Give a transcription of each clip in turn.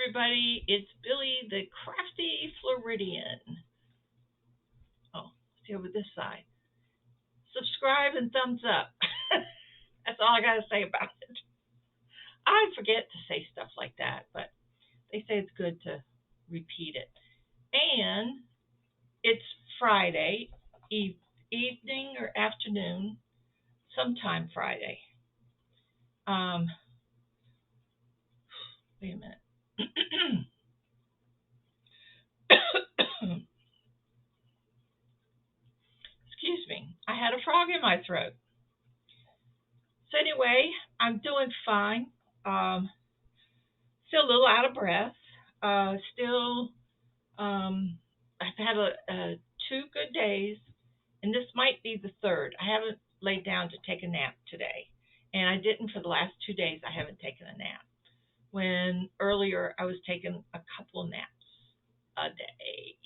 everybody. It's Billy the Crafty Floridian. Oh, see over this side. Subscribe and thumbs up. That's all I got to say about it. I forget to say stuff like that, but they say it's good to repeat it. And it's Friday evening or afternoon, sometime Friday. Wait a minute. Excuse me. I had a frog in my throat. So anyway, I'm doing fine. Still a little out of breath. I've had 2 good days, and this might be the third. I haven't laid down to take a nap today, and I didn't for the last 2 days. I haven't taken a nap. When earlier I was taking a couple of naps a day.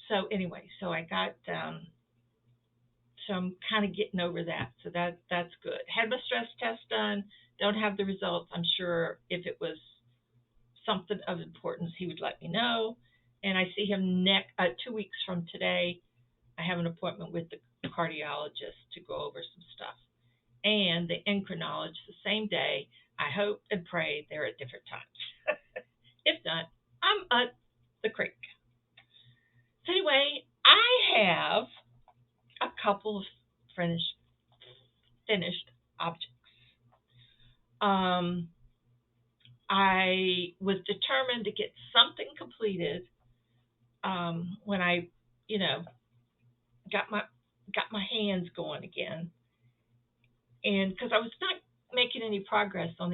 So anyway, I got so I'm kind of getting over that. So that's good. Had my stress test done. Don't have the results. I'm sure if it was something of importance, he would let me know. And I see him 2 weeks from today. I have an appointment with the cardiologist to go over some stuff. And the endocrinologist the same day. I hope and pray they're at different times. If not, I'm at the creek. So anyway, I have a couple of finished objects. I was determined to get something completed when I, got my hands going again, and because I was not making any progress on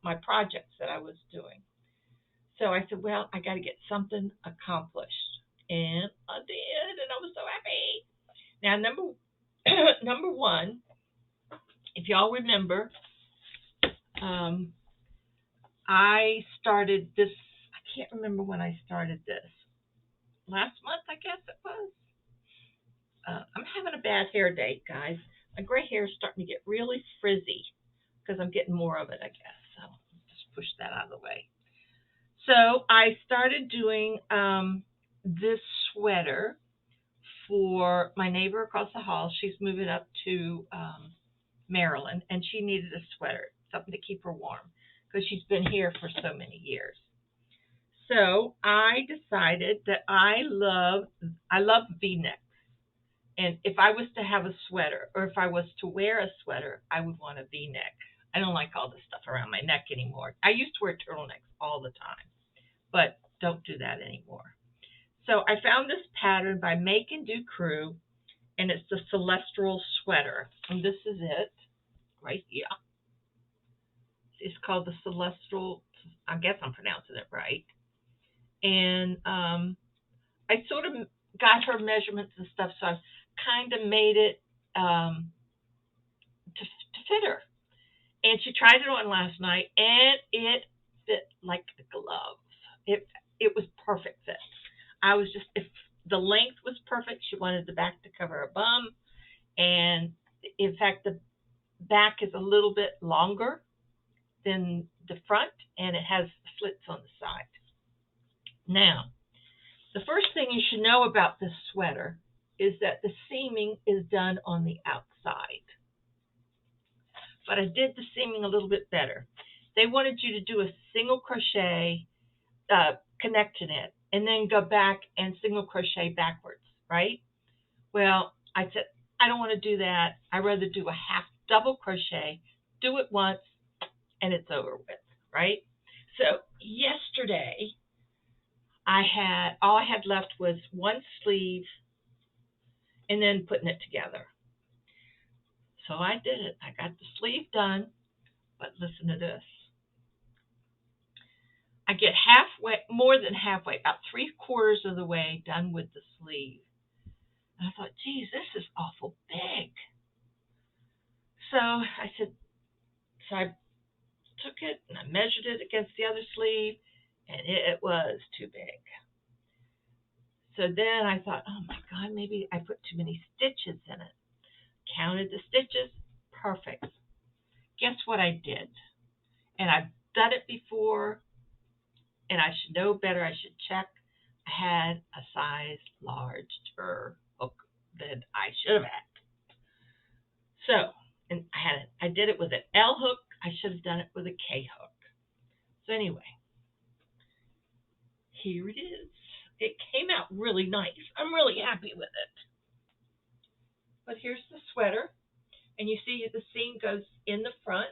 my projects that I was doing. So I said, well, I got to get something accomplished, and I did, and I was so happy. Now, number one, if y'all remember, I started this. I can't remember when I started this. Last month, I guess it was. I'm having a bad hair day, guys. My gray hair is starting to get really frizzy because I'm getting more of it, I guess. So just push that out of the way. So I started doing this sweater for my neighbor across the hall. She's moving up to Maryland, and she needed a sweater, something to keep her warm, because she's been here for so many years. So I decided that I love V-necks. And if I was to have a sweater, or if I was to wear a sweater, I would want a V-neck. I don't like all this stuff around my neck anymore. I used to wear turtlenecks all the time, but don't do that anymore. So I found this pattern by Make and Do Crew, and it's the Celestial Sweater. And this is it right here. It's called the Celestial. I guess I'm pronouncing it right. And I sort of got her measurements and stuff, so I kind of made it to fit her. And she tried it on last night, and it fit like a glove. It was perfect fit. If the length was perfect, she wanted the back to cover her bum, and in fact, the back is a little bit longer than the front, and it has slits on the side. Now, the first thing you should know about this sweater is that the seaming is done on the outside. But I did the seaming a little bit better. They wanted you to do a single crochet, connect to it, and then go back and single crochet backwards, right? Well, I said, I don't want to do that. I'd rather do a half double crochet, do it once, and it's over with, right? So yesterday, all I had left was one sleeve and then putting it together. So I did it. I got the sleeve done, but listen to this. I get more than halfway, about 3/4 of the way done with the sleeve. And I thought, geez, this is awful big. So I took it and I measured it against the other sleeve, and it was too big. So then I thought, oh my God, maybe I put too many stitches in it. Counted the stitches, perfect. Guess what I did? And I've done it before, and I should know better. I should check. I had a size larger hook than I should have had. So, and I did it with an L hook. I should have done it with a K hook. So anyway, here it is. It came out really nice. I'm really happy with it. But here's the sweater, and you see the seam goes in the front,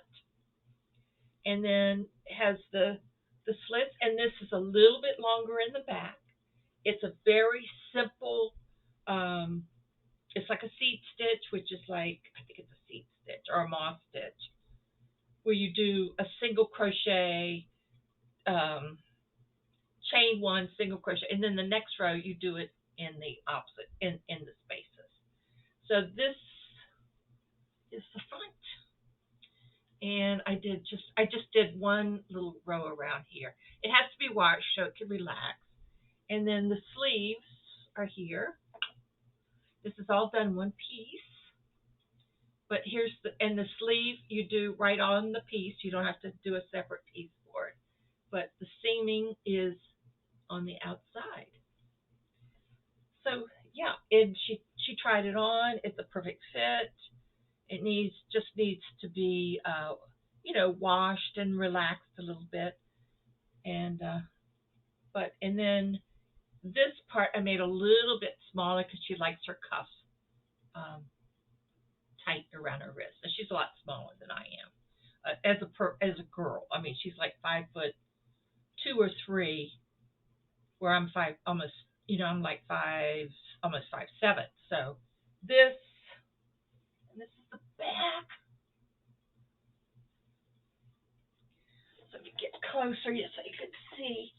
and then it has the slits, and this is a little bit longer in the back. It's a very simple, it's like a seed stitch, which is like, I think it's a seed stitch or a moss stitch, where you do a single crochet, chain one, single crochet, and then the next row you do it in the opposite, in the spaces. So this is the front. And I just did one little row around here. It has to be washed so it can relax. And then the sleeves are here. This is all done one piece. But here's the sleeve you do right on the piece. You don't have to do a separate piece for it. But the seaming is on the outside. So yeah, and she tried it on. It's a perfect fit. It just needs to be, washed and relaxed a little bit. And then this part I made a little bit smaller because she likes her cuffs tight around her wrist. And she's a lot smaller than I am as a girl. I mean, she's like 5'2" or 3, where I'm almost 5, almost 5'7". So this is the back. Let me get closer so you can see.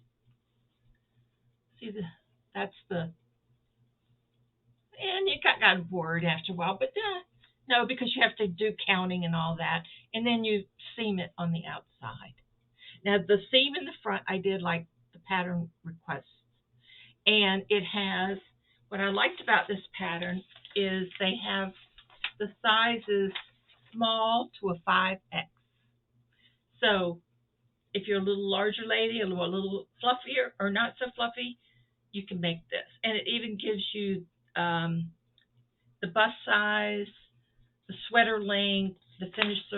And you got bored after a while, but no, because you have to do counting and all that, and then you seam it on the outside. Now the seam in the front, I did like the pattern requests, and it has, what I liked about this pattern is they have the sizes small to a 5X. So if you're a little larger lady, a little fluffier or not so fluffy, you can make this. And it even gives you the bust size, the sweater length, the finished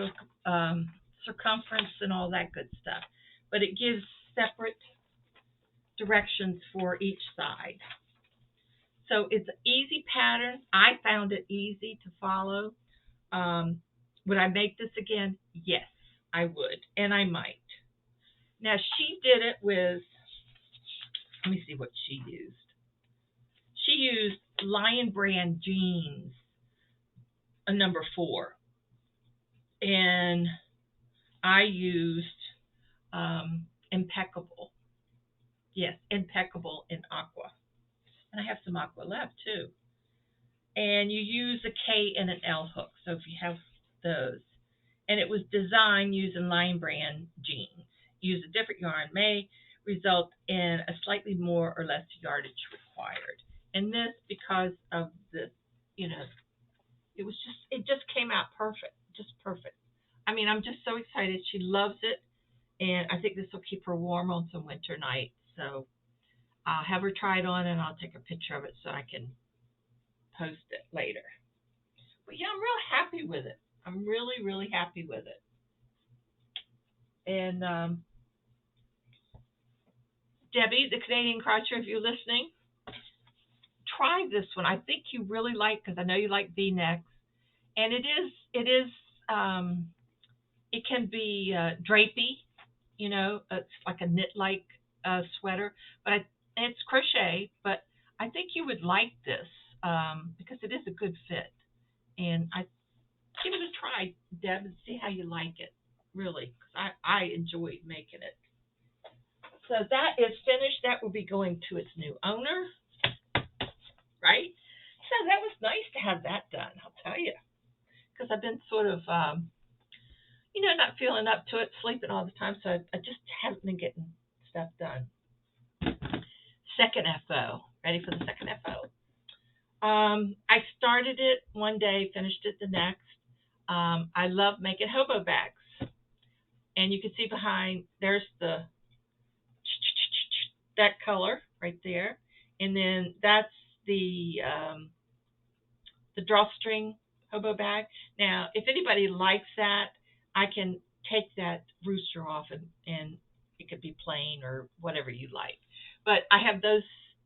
circumference, and all that good stuff. But it gives separate directions for each side. So it's an easy pattern. I found it easy to follow. Would I make this again? Yes, I would, and I might. Now she did it with, let me see what she used. She used Lion Brand jeans, a number 4, and I used Impeccable. Yes, Impeccable in aqua, and I have some aqua left too. And you use a K and an L hook, so if you have those. And it was designed using Lion Brand jeans. Use a different yarn may result in a slightly more or less yardage required. And this, because of this, it just came out perfect, just perfect. I mean, I'm just so excited. She loves it, and I think this will keep her warm on some winter nights. So I'll have her try it on, and I'll take a picture of it so I can post it later. But yeah, I'm real happy with it. I'm really, really happy with it. And Debbie, the Canadian Crotcher, if you're listening, try this one. I think you really like, because I know you like V-necks, and it can be drapey, it's like a knit-like sweater, but it's crochet, but I think you would like this because it is a good fit, and I give it a try, Deb, and see how you like it, really, because I enjoyed making it. So that is finished. That will be going to its new owner, right? So that was nice to have that done, I'll tell you, because I've been sort of, not feeling up to it, sleeping all the time, so I just haven't been getting stuff done. Second FO. Ready for the second FO? I started it one day, finished it the next. I love making hobo bags, And you can see behind, there's that color right there. And then that's the Drawstring Hobo Bag. Now, if anybody likes that, I can take that rooster off and it could be plain or whatever you like. But I have those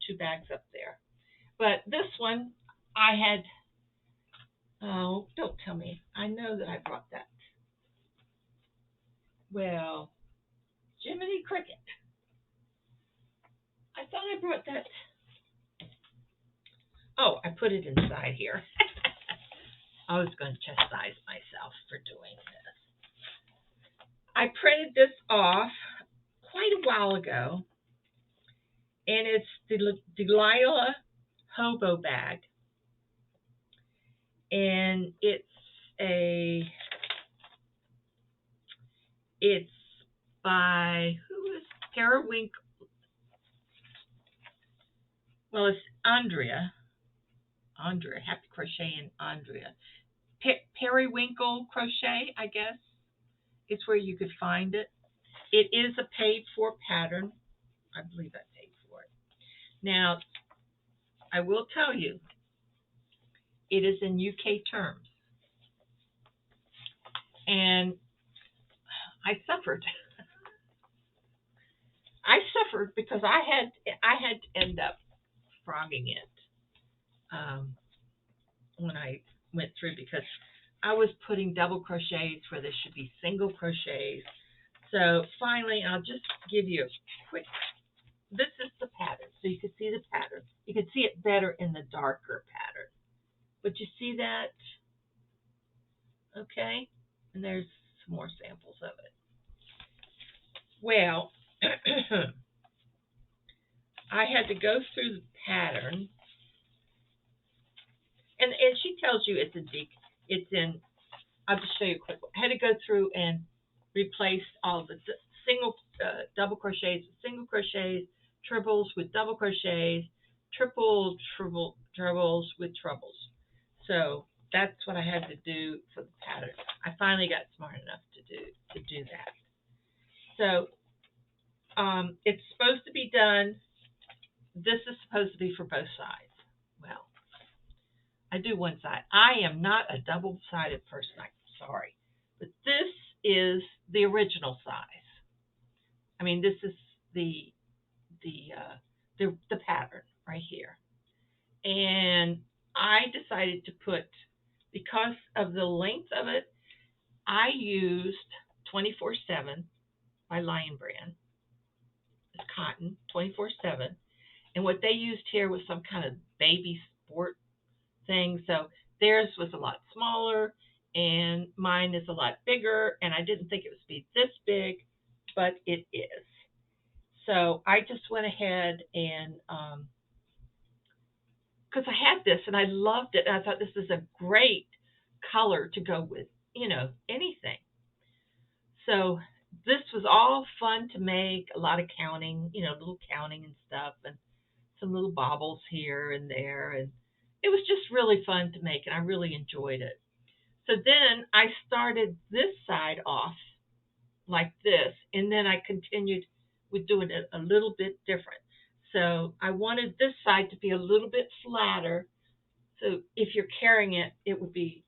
two bags up there. But this one, I had, oh, don't tell me. I know that I brought that. Well, Jiminy Cricket. I thought I brought that. Oh, I put it inside here. I was going to chastise myself for doing this. I printed this off quite a while ago, and it's the Delilah Hobo Bag, and it's by, who is Periwinkle? Well, it's Andrea, Happy Crochet and Andrea. Periwinkle Crochet, I guess. It's where you could find it. It is a paid for pattern. I believe I paid for it. Now, I will tell you, it is in UK terms. And I suffered. I suffered because I had to end up frogging it when I went through, because I was putting double crochets where there should be single crochets. So finally, I'll just give you a quick, this is the pattern. So you can see the pattern. You can see it better in the darker pattern. But you see that? Okay. And there's some more samples of it. Well, I had to go through the pattern. And she tells you it's in, I'll just show you quick. I had to go through and replace all the single double crochets with single crochets, triples with double crochets, trebles with trebles. So that's what I had to do for the pattern. I finally got smart enough to do that. So it's supposed to be done. This is supposed to be for both sides. Well, I do one side. I am not a double-sided person. I'm sorry, but this is the original size. I mean, this is the pattern right here. And I decided to put, because of the length of it, I used 24/7 by Lion Brand. It's cotton, 24/7. And what they used here was some kind of baby sport thing. So theirs was a lot smaller and mine is a lot bigger. And I didn't think it would be this big, but it is. So I just went ahead and, because I had this and I loved it. And I thought this is a great color to go with, anything. So this was all fun to make, a lot of counting, little counting and stuff, and some little baubles here and there. And it was just really fun to make, and I really enjoyed it. So then I started this side off like this, and then I continued with doing it a little bit different. So I wanted this side to be a little bit flatter. So if you're carrying it, it would be,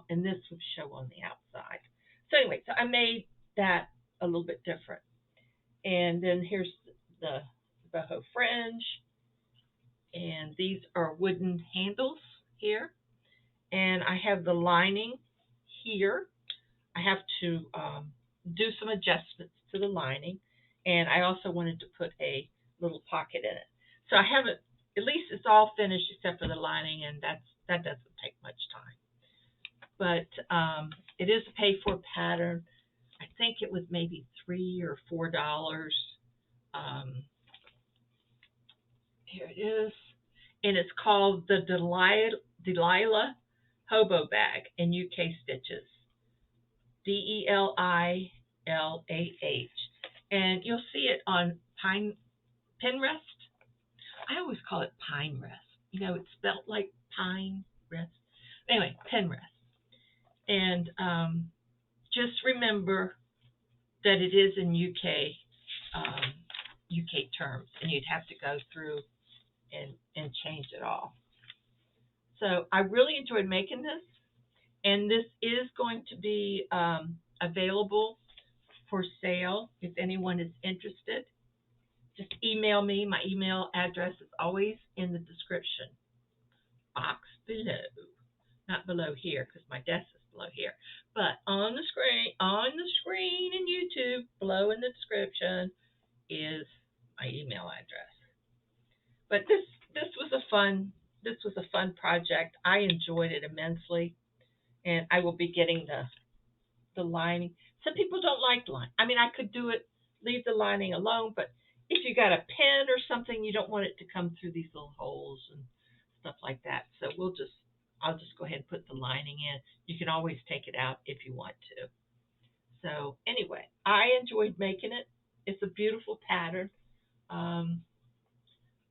and this would show on the outside. So anyway, so I made that a little bit different. And then here's the Boho Fringe. And these are wooden handles here. And I have the lining here. I have to do some adjustments to the lining. And I also wanted to put a little pocket in it. So I haven't, at least it's all finished except for the lining, and that doesn't take much time. But it is a pay-for pattern. I think it was maybe $3 or $4. Here it is. And it's called the Delilah Hobo Bag in UK stitches. Delillah. And you'll see it on Pinterest. I always call it Pine Rest. It's spelled like Pine Rest. Anyway, Pinterest. And just remember that it is in UK terms, and you'd have to go through and change it all. So I really enjoyed making this, and this is going to be available for sale if anyone is interested. Just email me. My email address is always in the description box below. Not below here because my desk is below here, but on the screen in YouTube, below in the description is my email address. But this was a fun project. I enjoyed it immensely, and I will be getting the lining. Some people don't like line. I mean, I could do it, leave the lining alone, but if you got a pen or something, you don't want it to come through these little holes and stuff like that. So I'll just go ahead and put the lining in. You can always take it out if you want to. So anyway, I enjoyed making it. It's a beautiful pattern.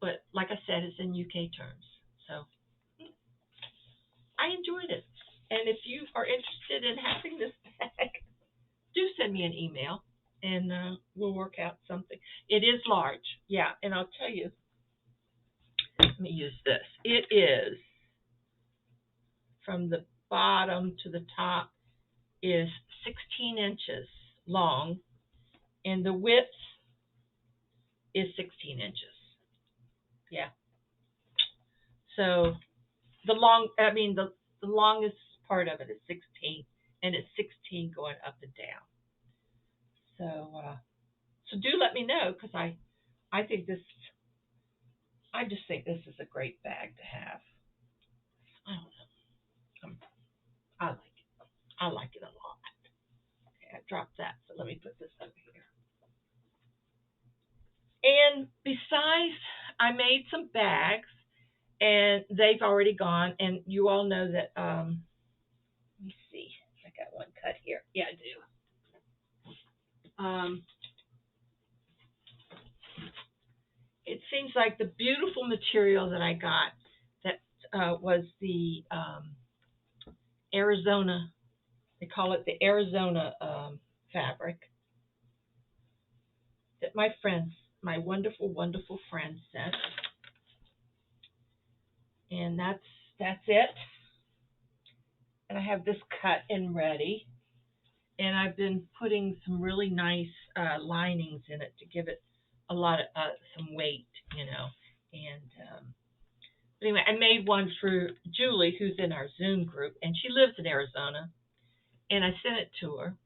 But like I said, it's in UK terms. So I enjoyed it. And if you are interested in having this bag, do send me an email and we'll work out something. It is large. Yeah, and I'll tell you. Let me use this. It is from the bottom to the top is 16 inches long, and the width is 16 inches. Yeah. So the longest part of it is 16, and it's 16 going up and down. So do let me know, because I just think this is a great bag to have. I don't know. I like it a lot. Okay, I dropped that, so let me put this over here. And besides, I made some bags, and they've already gone. And you all know that. Let me see. I got one cut here. Yeah, I do. It seems like the beautiful material that I got that was the Arizona. They call it the Arizona fabric that my wonderful, wonderful friend sent. And that's it. And I have this cut and ready. And I've been putting some really nice linings in it to give it a lot of some weight, you know. And anyway, I made one for Julie, who's in our Zoom group, and she lives in Arizona. And I sent it to her,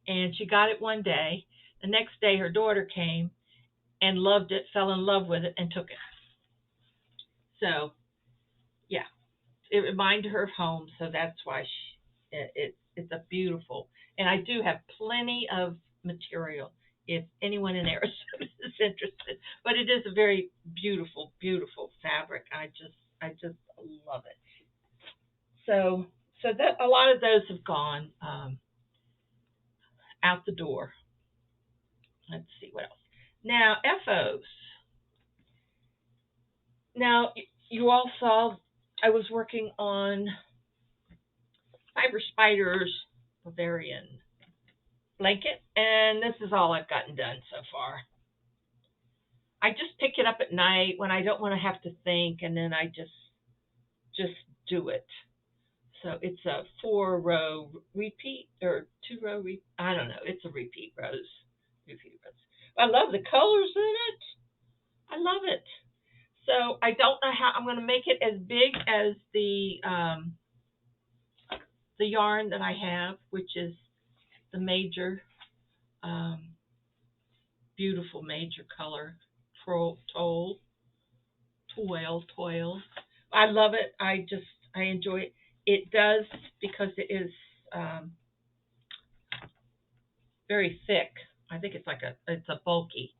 and she got it one day. The next day, her daughter came and loved it, fell in love with it, and took it. So, yeah, it reminded her of home, so that's why it's a beautiful. And I do have plenty of material if anyone in Arizona is interested. But it is a very beautiful, beautiful fabric. I just love it. So that a lot of those have gone out the door. Let's see what else. Now, FOs. Now, you all saw I was working on Fiber Spider's Bavarian blanket, and this is all I've gotten done so far. I just pick it up at night when I don't want to have to think, and then I just do it. So it's a 4-row repeat or 2-row repeat. I don't know. It's a repeat rows. I love the colors in it. I love it. So I don't know how I'm going to make it as big as the yarn that I have, which is the major, beautiful major color, toil. I love it. I enjoy it. It does, because it is very thick. I think it's a bulky.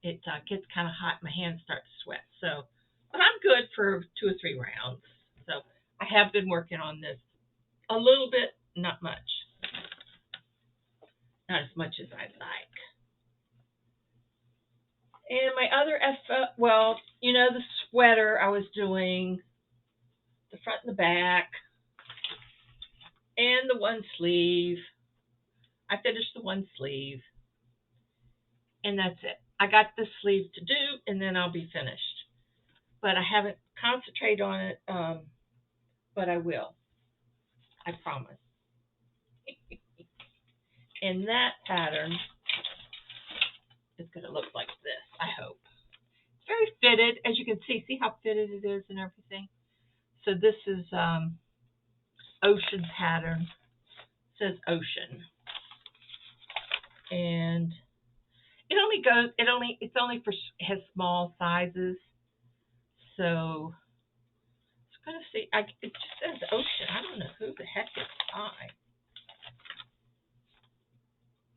It gets kind of hot. My hands start to sweat. So, but I'm good for 2 or 3 rounds. So I have been working on this a little bit, not much. Not as much as I'd like. And my other the sweater I was doing, the front and the back, and the one sleeve. I finished the one sleeve. and that's it. I got this sleeve to do, and then I'll be finished. But I haven't concentrated on it, but I will. I promise. And that pattern is going to look like this, I hope. It's very fitted, as you can see. See how fitted it is and everything? So this is ocean pattern. It says ocean. And it's only for, it has small sizes. So it's going to see, it just says ocean. I don't know who the heck is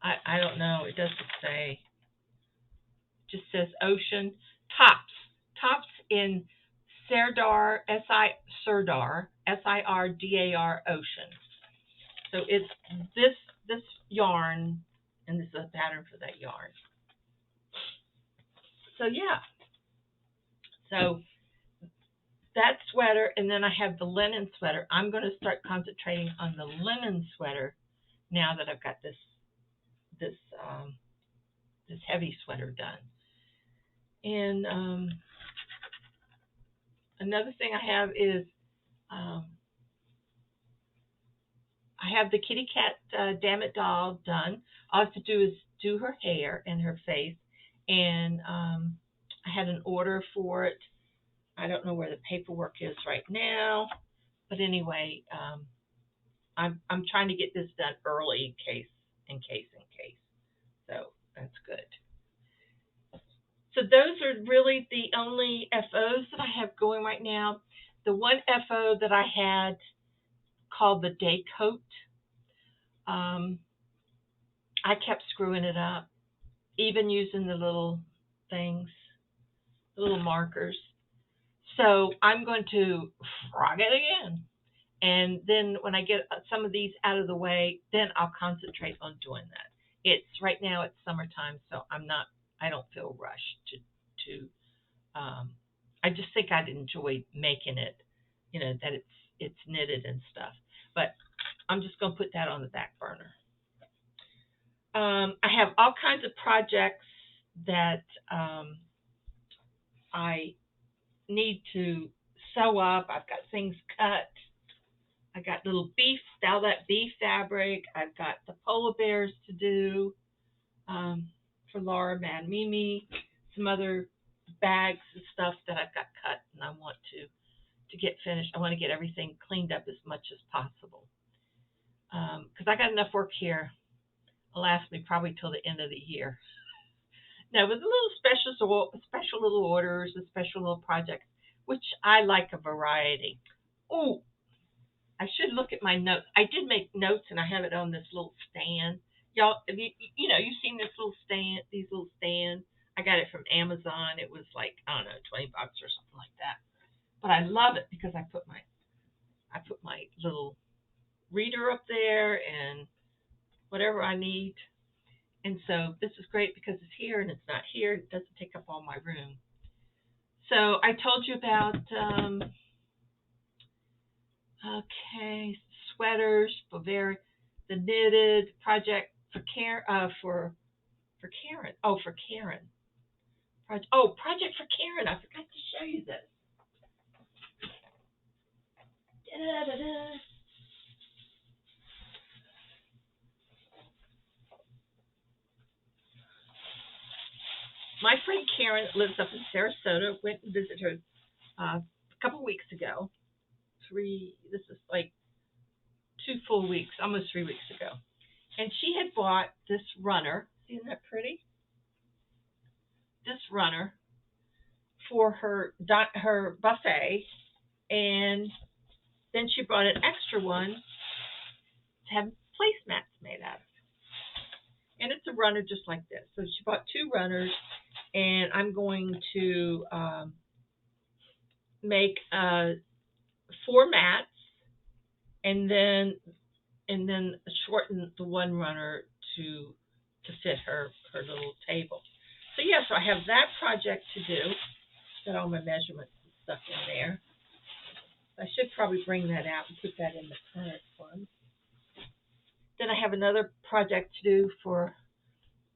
I don't know. It doesn't say. It just says ocean. Tops in Sirdar, Sirdar, Sirdar ocean. So it's this yarn, and this is a pattern for that yarn. So yeah. So that sweater, and then I have the linen sweater. I'm going to start concentrating on the linen sweater now that I've got this heavy sweater done. And another thing I have is I have the kitty cat Damn It doll done. All I have to do is do her hair and her face, and I had an order for it. I don't know where the paperwork is right now, but anyway, I'm trying to get this done early in case. So that's good. So those are really the only FOs that I have going right now. The one FO that I had called the day coat, I kept screwing it up, even using the little things, the little markers. So I'm going to frog it again. And then when I get some of these out of the way, then I'll concentrate on doing that. Right now it's summertime, so I don't feel rushed to I just think I'd enjoy making it, that it's knitted and stuff. But I'm just going to put that on the back burner. I have all kinds of projects that I need to sew up. I've got things cut. I got little Owlette beef fabric. I've got the polar bears to do for Laura, Mad Mimi, some other bags and stuff that I've got cut, and I want to get finished. I want to get everything cleaned up as much as possible because I got enough work here. It'll last me probably till the end of the year. Now, with the little special little orders and special little projects, which I like a variety. Oh, I should look at my notes. I did make notes, and I have it on this little stand. Y'all, you've seen these little stands. I got it from Amazon. It was like, I don't know, $20 or something like that. But I love it because I put my little reader up there and whatever I need. And so this is great because it's here and it's not here. It doesn't take up all my room. So I told you about sweaters, Bavarian, the knitted project for Karen. For Karen. Project for Karen. I forgot to show you this. Da-da-da-da. My friend Karen lives up in Sarasota. Went and visited her a couple weeks ago. This is like 2 full weeks, almost 3 weeks ago. And she had bought this runner. Isn't that pretty? This runner for her buffet, and then she brought an extra one to have placemats made out of. And it's a runner just like this. So she bought 2 runners, and I'm going to make 4 mats, and then shorten the one runner to fit her little table. So yeah, so I have that project to do. Got all my measurements and stuff in there. I should probably bring that out and put that in the current one. Then I have another project to do for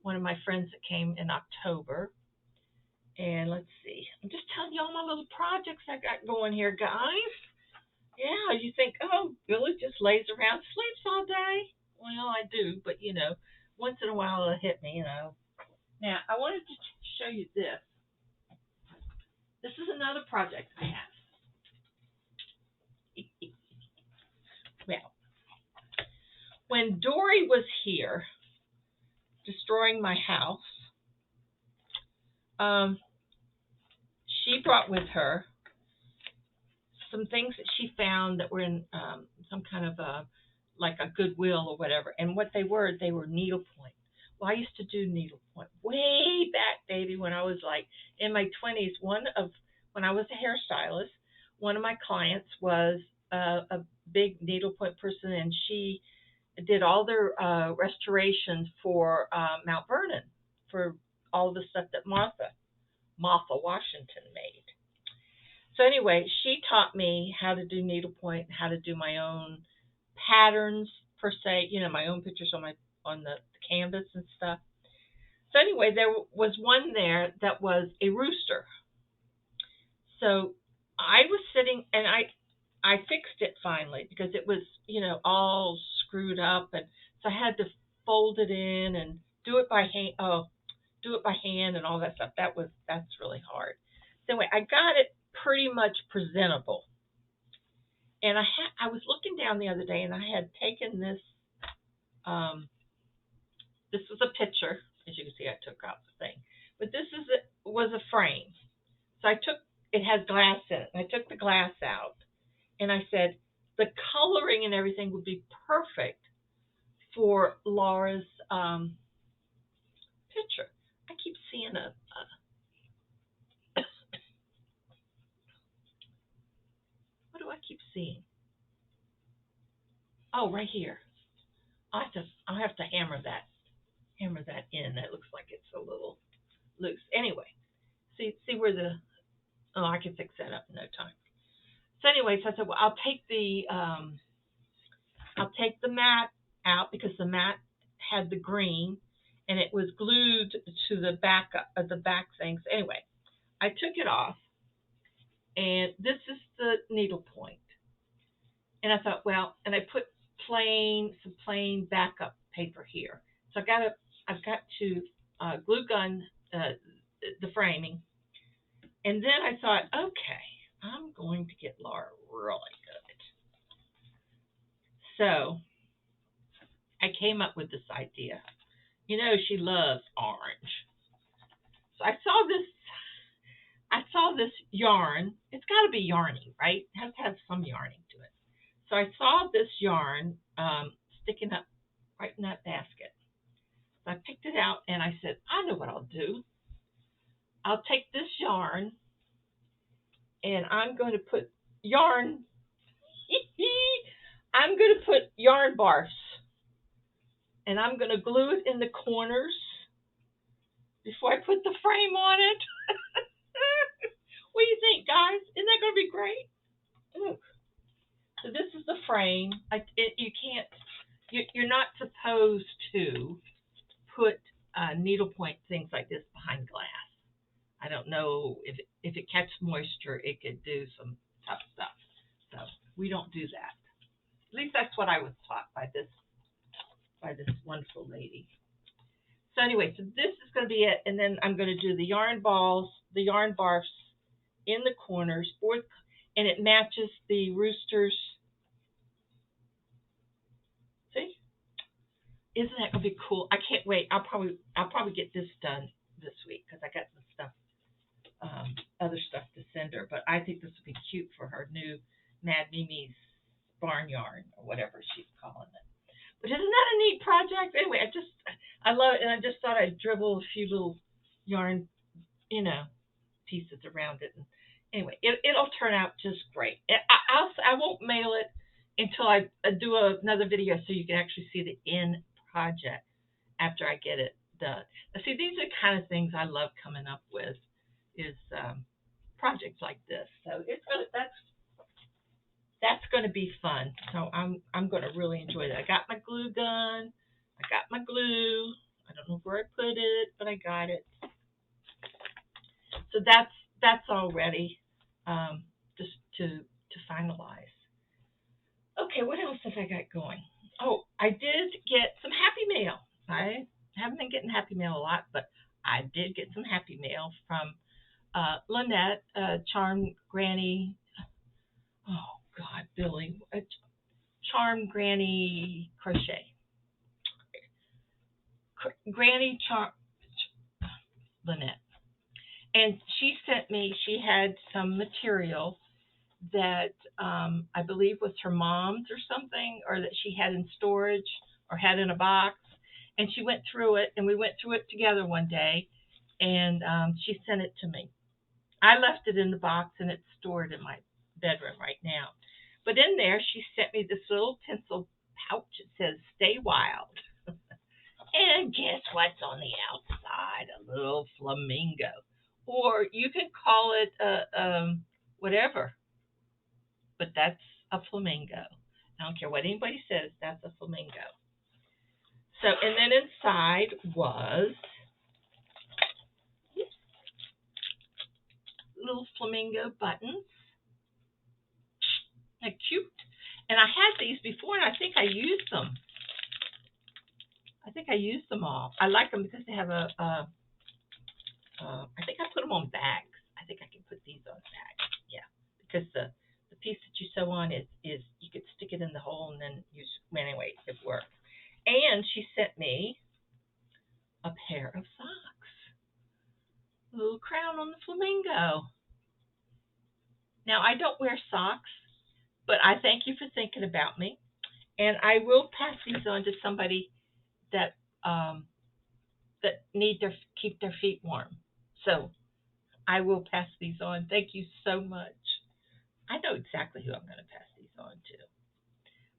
one one of my friends that came in October. And let's see. I'm just telling you all my little projects I got going here, guys. Yeah, you think, oh, Billie just lays around, sleeps all day. Well, I do, but once in a while it'll hit me, Now, I wanted to show you this. This is another project I have. Well, when Dory was here, destroying my house, she brought with her some things that she found that were in some kind of like a Goodwill or whatever. And what they were needlepoint. Well, I used to do needlepoint way back, baby, when I was like in my 20s. When I was a hairstylist, one of my clients was a big needlepoint person, and she did all their restorations for Mount Vernon, for all the stuff that Martha Washington made. So anyway, she taught me how to do needlepoint, how to do my own patterns per se, my own pictures on the canvas and stuff. So anyway, there was one there that was a rooster. So I was sitting, and I fixed it finally because it was, all screwed up, and so I had to fold it in and do it by hand. And all that stuff. That's really hard. So anyway, I got it pretty much presentable. And I was looking down the other day, and I had taken this. This was a picture, as you can see. I took out the thing, but this was a frame. So it has glass in it. And I took the glass out, and I said the coloring and everything would be perfect for Laura's picture. I keep seeing what do I keep seeing? Oh, right here. I'll have to hammer that in. That looks like it's a little loose. Anyway, see where I can fix that up in no time. So anyway, so I said, well, I'll take the mat out because the mat had the green and it was glued to the back things. Anyway, I took it off, and this is the needlepoint. And I thought, well, and I put some plain backup paper here. So I've got to glue gun the framing. And then I thought, okay, I'm going to get Laura really good. So I came up with this idea. She loves orange. So I saw this yarn. It's got to be yarny, right? It has to have some yarning to it. So I saw this yarn sticking up right in that basket. So I picked it out, and I said, I know what I'll do. I'll take this yarn, and I'm going to put yarn. I'm going to put yarn barfs, and I'm going to glue it in the corners before I put the frame on it. What do you think, guys? Isn't that going to be great? Ooh. So this is the frame. You're not supposed to put needlepoint things like this behind glass. I don't know if it catches moisture, it could do some tough stuff. So we don't do that. At least that's what I was taught by this wonderful lady. So anyway, so this is going to be it, and then I'm going to do the yarn balls, the yarn barfs in the corners, and it matches the roosters. See? Isn't that going to be cool? I can't wait. I'll probably get this done this week because I got some stuff, other stuff to send her. But I think this would be cute for her new Mad Mimi's barn yarn or whatever she's calling it. But isn't that a neat project? Anyway, I love it, and I just thought I'd dribble a few little yarn, pieces around it. And anyway, it'll turn out just great. I won't mail it until I do another video so you can actually see the end project after I get it done. Now, see, these are the kind of things I love coming up with, is projects like this. So that's going to be fun. So I'm going to really enjoy that. I got my glue gun. I got my glue. I don't know where I put it, but I got it. So that's all ready, just to finalize. Okay, what else have I got going? Oh, I did get some happy mail. I haven't been getting happy mail a lot, but I did get some happy mail from Lynette, Charm Granny. Oh God, Billy, Charm Granny Crochet. Granny Charm Lynette. And she sent me, she had some material that I believe was her mom's or something, or that she had in storage or had in a box. And she went through it, and we went through it together one day, and she sent it to me. I left it in the box, and it's stored in my bedroom right now. But in there, she sent me this little pencil pouch. It says, "Stay wild." And guess what's on the outside? A little flamingo. Or you could call it whatever, but that's a flamingo. I don't care what anybody says, that's a flamingo. So, and then inside was little flamingo buttons. They're cute. And I had these before, and I think I used them. All. I like them because they have I think I put them on bags. I think I can put these on bags. Yeah, because the piece that you sew on is you could stick it in the hole and then use. Anyway, it works. And she sent me a pair of socks. A little crown on the flamingo. Now I don't wear socks, but I thank you for thinking about me, and I will pass these on to somebody that that need keep their feet warm. So I will pass these on. Thank you so much. I know exactly who I'm going to pass these on to.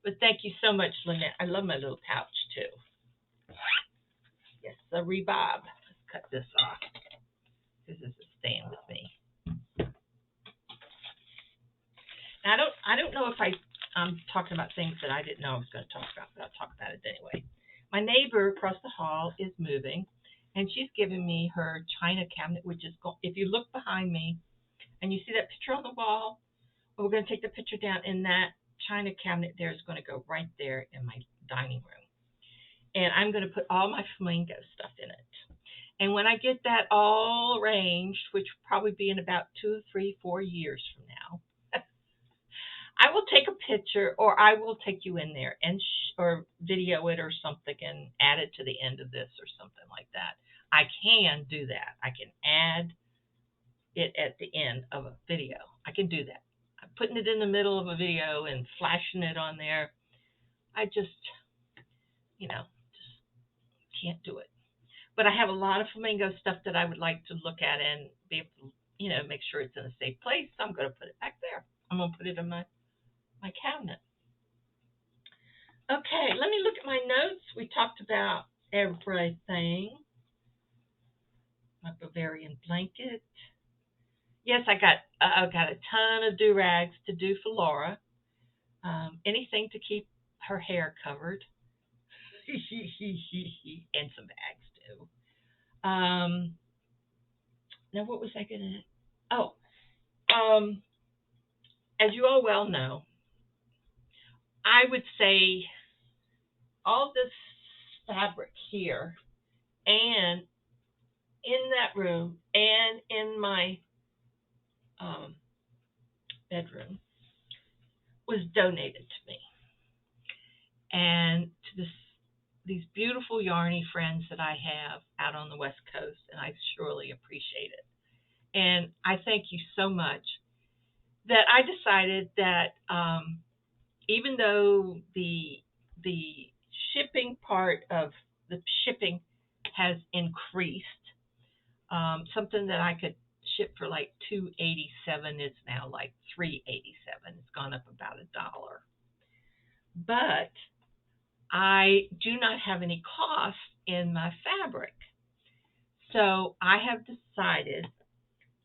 But thank you so much, Lynette. I love my little pouch, too. Yes, the rebob. Let's cut this off. This is staying with me. Now, I don't know if I'm talking about things that I didn't know I was going to talk about, but I'll talk about it anyway. My neighbor across the hall is moving, and she's given me her china cabinet, which is, if you look behind me and you see that picture on the wall, we're going to take the picture down, and that china cabinet there is going to go right there in my dining room. And I'm going to put all my flamingo stuff in it. And when I get that all arranged, which will probably be in about 2, 3, 4 years from now, I will take a picture, or I will take you in there and or video it or something and add it to the end of this or something like that. I can do that. I can add it at the end of a video. I can do that. I'm putting it in the middle of a video and flashing it on there. I just can't do it. But I have a lot of flamingo stuff that I would like to look at and be able to, make sure it's in a safe place. So I'm going to put it back there. I'm going to put it in my cabinet. Okay, let me look at my notes. We talked about everything. My Bavarian blanket. Yes, I got a ton of do-rags to do for Laura. Anything to keep her hair covered. And some bags too. Now what was I gonna? Oh, as you all well know, I would say all this fabric here and in that room and in my bedroom was donated to me, and to these beautiful yarny friends that I have out on the West Coast, and I surely appreciate it. And I thank you so much that I decided that even though the shipping part of the shipping has increased, something that I could ship for like $2.87 is now like $3.87. It's gone up about $1. But I do not have any cost in my fabric. So I have decided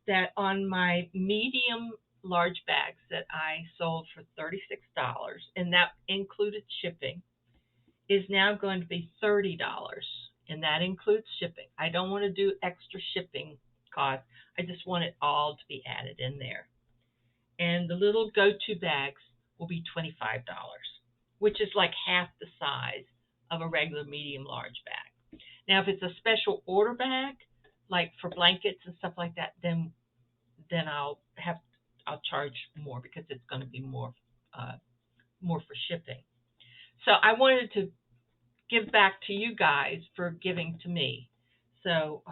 that on my medium large bags that I sold for $36, and that included shipping, is now going to be $30 and that includes shipping. I don't want to do extra shipping costs. I just want it all to be added in there. And the little go-to bags will be $25, which is like half the size of a regular medium large bag. Now, if it's a special order bag, like for blankets and stuff like that, then I'll charge more because it's going to be more for shipping. So I wanted to give back to you guys for giving to me. So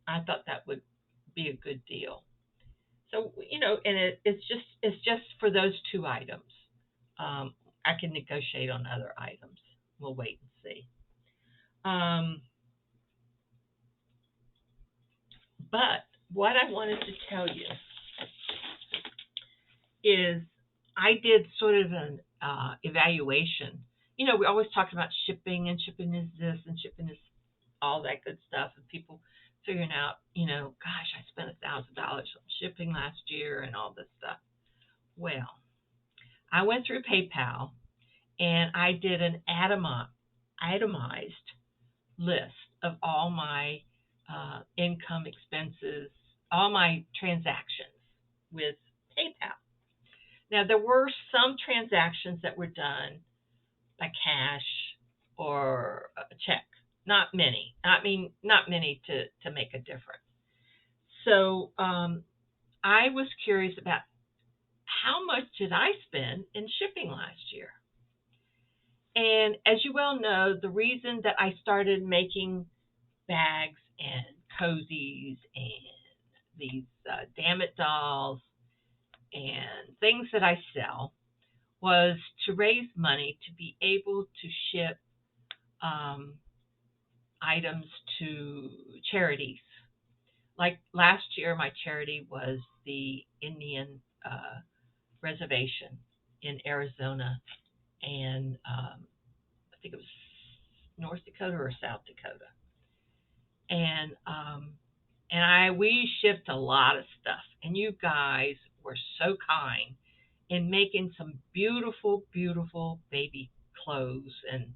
I thought that would be a good deal. So and it's just for those two items. I can negotiate on other items. We'll wait and see. But what I wanted to tell you is I did sort of an evaluation. We always talk about shipping, and shipping is this, and shipping is all that good stuff, and people figuring out, gosh, I spent $1,000 on shipping last year and all this stuff. Well, I went through PayPal and I did an itemized list of all my income expenses, all my transactions with PayPal. Now, there were some transactions that were done by cash or a check. Not many. Not many to make a difference. So I was curious about how much did I spend in shipping last year. And as you well know, the reason that I started making bags and cozies and these damn it dolls and things that I sell was to raise money to be able to ship items to charities. Like last year, my charity was the Indian reservation in Arizona, and I think it was North Dakota or South Dakota. And we shipped a lot of stuff, and you guys were so kind in making some beautiful, beautiful baby clothes and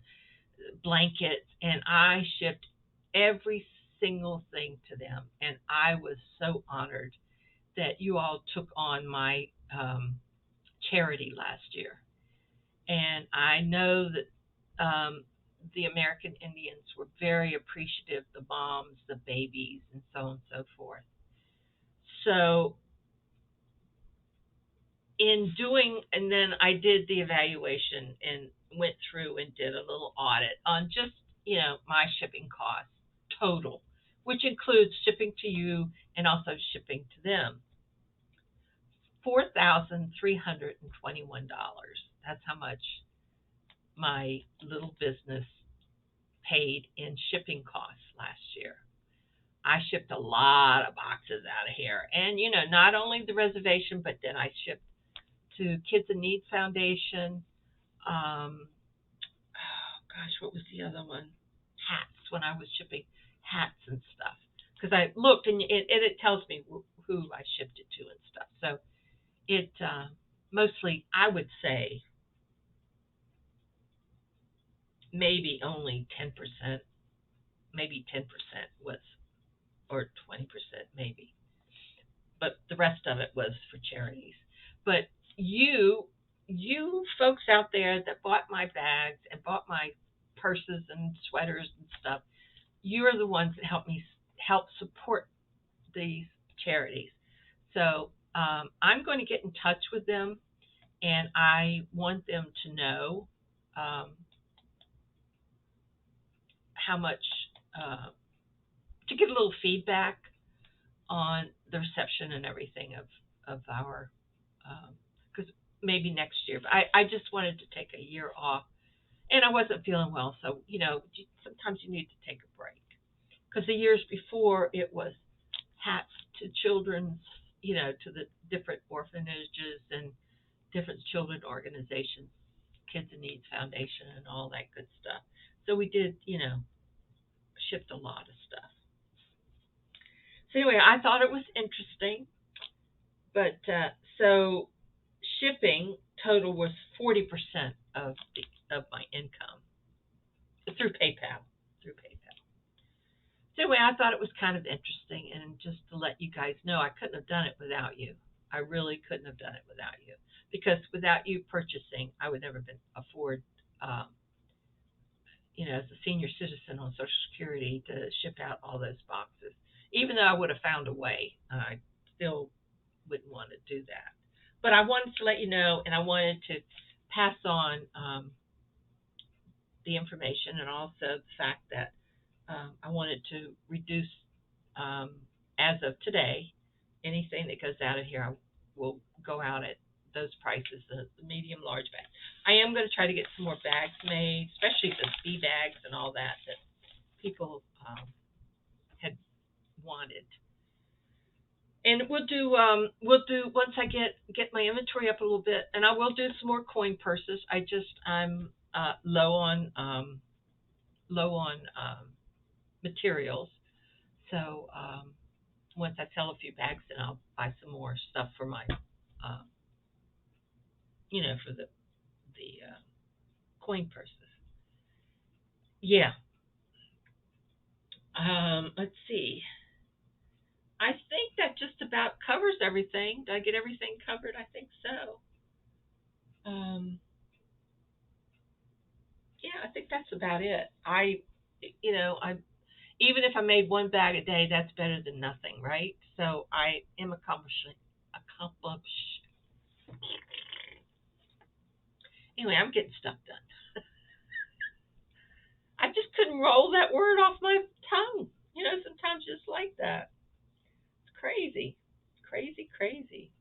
blankets, and I shipped every single thing to them, and I was so honored that you all took on my charity last year. And I know that the American Indians were very appreciative, the moms, the babies, and so on and so forth. So and then I did the evaluation and went through and did a little audit on just, my shipping costs total, which includes shipping to you and also shipping to them. $4,321. That's how much my little business paid in shipping costs last year. I shipped a lot of boxes out of here. And, not only the reservation, but then I shipped to Kids in Need Foundation. What was the other one? Hats, when I was shipping hats and stuff. Because I looked, and it tells me who I shipped it to and stuff. So it mostly, I would say, maybe only 10%, maybe 10% was, or 20% maybe. But the rest of it was for charities. But you folks out there that bought my bags and bought my purses and sweaters and stuff, you are the ones that help support these charities. So I'm going to get in touch with them, and I want them to know how much, to get a little feedback on the reception and everything of our, because maybe next year. But I just wanted to take a year off, and I wasn't feeling well, so sometimes you need to take a break. Because the years before, it was hats to children's, to the different orphanages and different children organizations, Kids in Need Foundation and all that good stuff. So we did, shipped a lot of stuff. So anyway, I thought it was interesting. But so shipping total was 40% of my income through PayPal. through PayPal. So anyway, I thought it was kind of interesting, and just to let you guys know, I couldn't have done it without you. I really couldn't have done it without you, because without you purchasing, I would never been afford, um, as a senior citizen on Social Security, to ship out all those boxes. Even though I would have found a way, I still wouldn't want to do that. But I wanted to let you know, and I wanted to pass on the information, and also the fact that I wanted to reduce, um, as of today, anything that goes out of here I will go out at those prices, the medium, large bags. I am going to try to get some more bags made, especially the ski bags and all that people had wanted. And we'll do once I get my inventory up a little bit, and I will do some more coin purses. I'm low on materials, so once I sell a few bags, then I'll buy some more stuff for my uh, for the coin purses. Yeah. Let's see. I think that just about covers everything. Did I get everything covered? I think so. Yeah, I think that's about it. I even if I made one bag a day, that's better than nothing, right? So I am accomplished. Anyway, I'm getting stuff done. I just couldn't roll that word off my tongue. Sometimes just like that. It's crazy, crazy, crazy.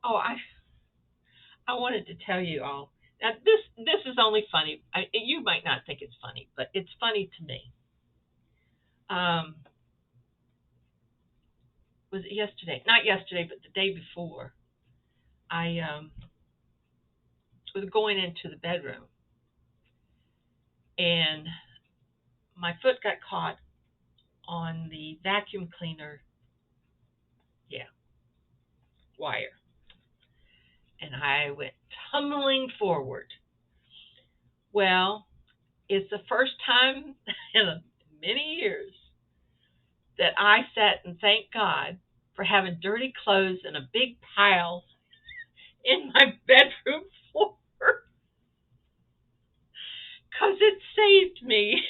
Oh, I wanted to tell you all. Now this is only funny. You might not think it's funny, but it's funny to me. Um, was it yesterday? Not yesterday, but the day before. I was going into the bedroom, and my foot got caught on the vacuum cleaner, yeah, wire, and I went tumbling forward. Well, it's the first time in many years that I sat and thanked God for having dirty clothes in a big pile in my bedroom floor, because it saved me.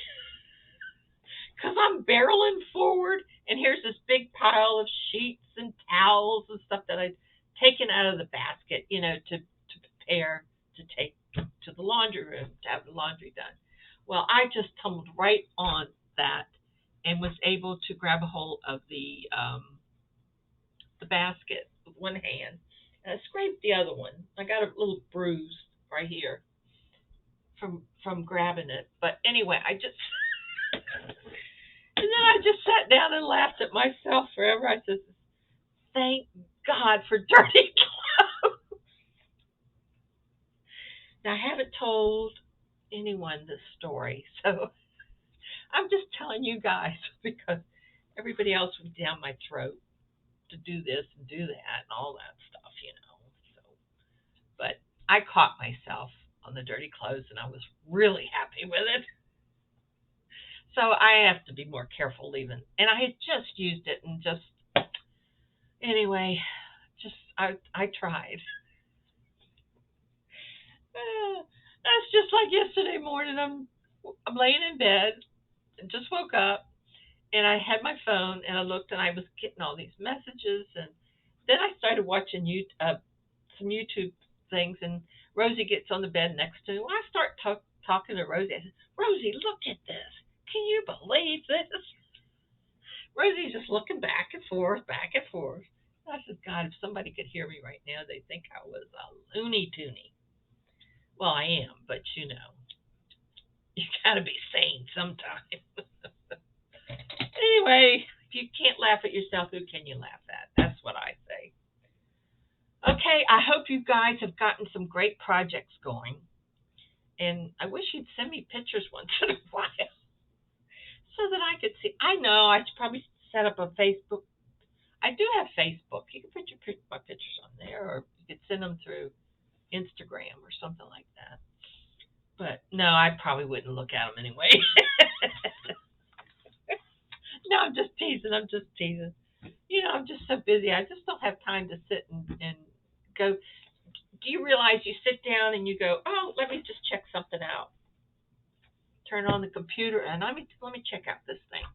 Because I'm barreling forward, and here's this big pile of sheets and towels and stuff that I'd taken out of the basket, to prepare to take to the laundry room to have the laundry done. Well, I just tumbled right on that and was able to grab a hold of the basket with one hand, and I scraped the other one. I got a little bruise right here from grabbing it. But anyway, and then I just sat down and laughed at myself forever. I said, "Thank God for dirty clothes." Now, I haven't told anyone this story, so I'm just telling you guys because everybody else was down my throat to do this and do that and all that stuff. So, but I caught myself on the dirty clothes, and I was really happy with it. So I have to be more careful leaving. And I had just used it, and anyway, I tried. That's just like yesterday morning. I'm laying in bed and just woke up, and I had my phone, and I looked, and I was getting all these messages, and then I started watching some YouTube things, and Rosie gets on the bed next to me. Well, I start talking to Rosie. I said, "Rosie, look at this. Can you believe this?" Rosie's just looking back and forth, back and forth. I said, "God, if somebody could hear me right now, they'd think I was a loony toony." Well, I am, but you gotta be sane sometime. Anyway, if you can't laugh at yourself, who can you laugh at? That's what I say. Okay, I hope you guys have gotten some great projects going. And I wish you'd send me pictures once in a while so that I could see. I know I should probably set up a Facebook. I do have Facebook. You can put my pictures on there, or you could send them through Instagram or something like that. But no, I probably wouldn't look at them anyway. No, I'm just teasing. I'm just teasing. I'm just so busy. I just don't have time to sit and go. Do you realize you sit down and you go, oh, let me just check something out. Turn on the computer and let me check out this thing.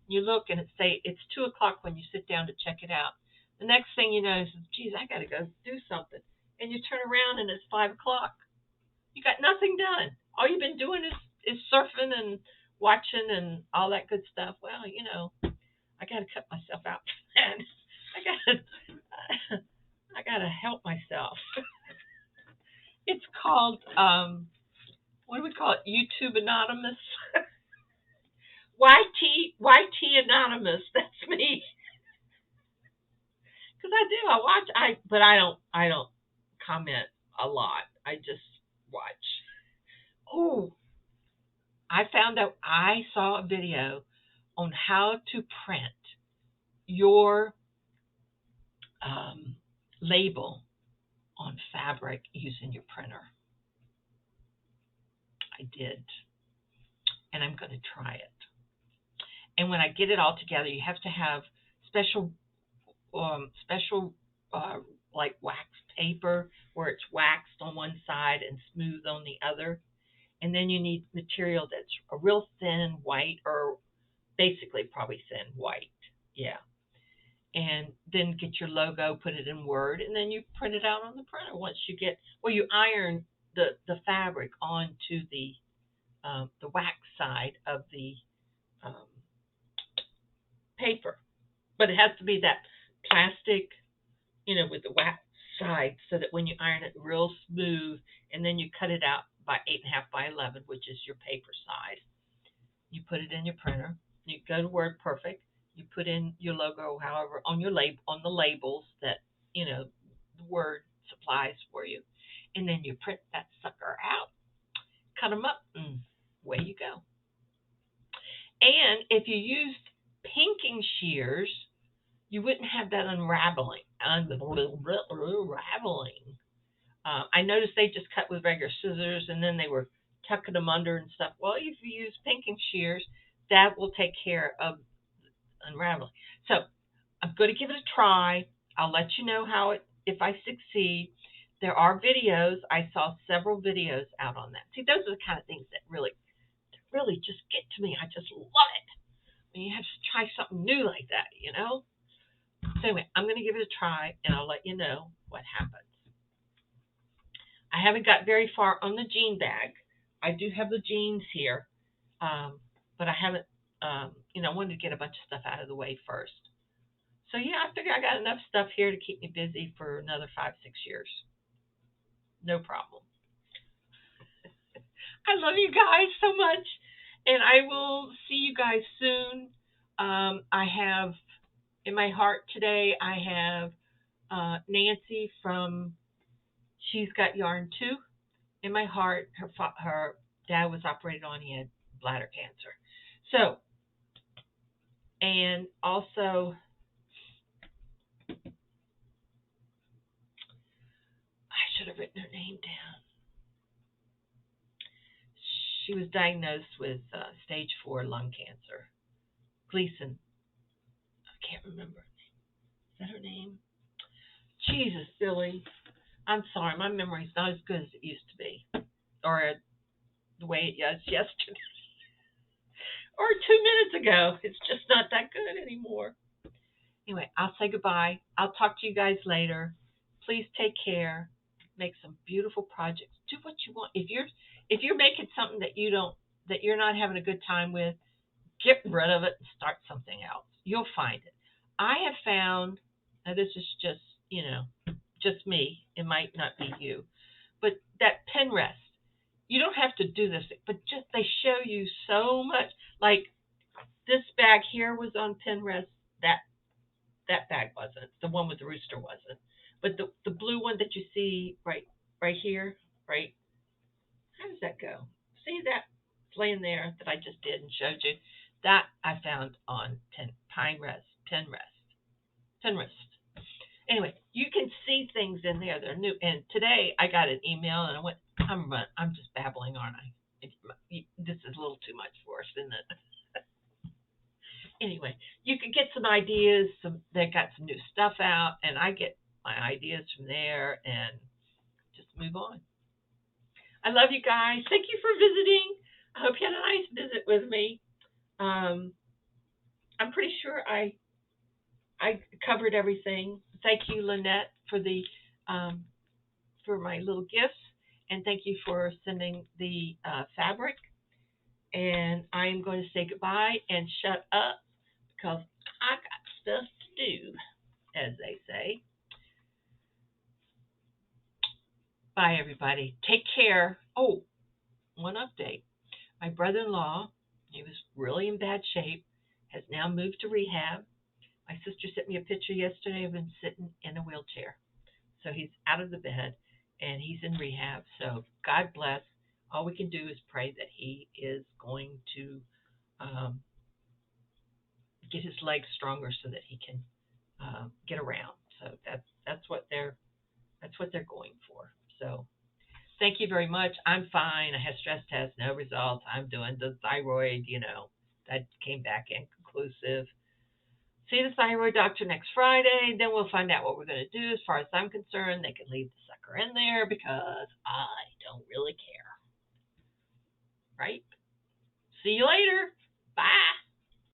You look and it's 2 o'clock when you sit down to check it out. The next thing you know is, geez, I got to go do something. And you turn around and it's 5 o'clock. You got nothing done. All you've been doing is surfing and watching and all that good stuff. Well, I got to cut myself out. And I got to help myself. It's called what do we call it? YouTube Anonymous. YT Anonymous. That's me. Because I watch. But I don't comment a lot. I just watch. Oh, I found out. I saw a video on how to print your label on fabric using your printer. I did, and I'm going to try it. And when I get it all together, you have to have special like wax paper where it's waxed on one side and smooth on the other. And then you need material that's a real thin white, or basically probably thin white. Yeah. And then get your logo, put it in Word, and then you print it out on the printer. Once you you iron the fabric onto the wax side of the paper. But it has to be that plastic, with the wax side, so that when you iron it real smooth, and then you cut it out by 8.5 by 11, which is your paper side. You put it in your printer. You go to WordPerfect. You put in your logo, however, on the labels that the Word supplies for you, and then you print that sucker out, cut them up, and away you go. And if you used pinking shears, you wouldn't have that unraveling. I noticed they just cut with regular scissors, and then they were tucking them under and stuff. Well, if you use pinking shears, that will take care of unraveling. So I'm going to give it a try. I'll let you know if I succeed. There are videos. I saw several videos out on that. See, those are the kind of things that really just get to me. I just love it. When you have to try something new like that, So anyway, I'm going to give it a try, and I'll let you know what happens. I haven't got very far on the jean bag. I do have the jeans here, but I haven't, I wanted to get a bunch of stuff out of the way first. So yeah, I figure I got enough stuff here to keep me busy for another 5-6 years. No problem. I love you guys so much, and I will see you guys soon. I have in my heart today, I have Nancy from She's Got Yarn Too. In my heart, her dad was operated on. He had bladder cancer. So, and also, I should have written her name down. She was diagnosed with stage 4 lung cancer. Gleason. I can't remember her name. Is that her name? Jesus, Billy. I'm sorry. My memory's not as good as it used to be. Or the way it was yesterday. Or 2 minutes ago. It's just not that good anymore. Anyway, I'll say goodbye. I'll talk to you guys later. Please take care. Make some beautiful projects. Do what you want. If you're making something that you're not having a good time with, get rid of it and start something else. You'll find it. I have found, now this is just, just me. It might not be you. But that pen rest, you don't have to do this, but just they show you so much. Like this bag here was on pen rest. That bag wasn't. The one with the rooster wasn't. But the blue one that you see right here, right? How does that go? See that laying there that I just did and showed you? That I found on pen rest. Anyway, you can see things in there that are new. And today I got an email and I went, I'm just babbling, aren't I? This is a little too much for us, isn't it? Anyway, you can get some ideas. They got some new stuff out, and I get my ideas from there and just move on. I love you guys. Thank you for visiting. I hope you had a nice visit with me. Um, I'm pretty sure I covered everything. Thank you, Lynette, um, for my little gifts, and thank you for sending the fabric. And I am going to say goodbye and shut up because I got stuff to do, as they say. Bye, everybody. Take care. Oh, one update. My brother-in-law, he was really in bad shape, has now moved to rehab. My sister sent me a picture yesterday of him sitting in a wheelchair. So he's out of the bed and he's in rehab. So God bless. All we can do is pray that he is going to get his legs stronger so that he can get around. So that's what they're going for. So thank you very much. I'm fine. I had stress tests, no results. I'm doing the thyroid, that came back inconclusive. See the thyroid doctor next Friday. Then we'll find out what we're going to do. As far as I'm concerned, they can leave the sucker in there because I don't really care. Right? See you later. Bye.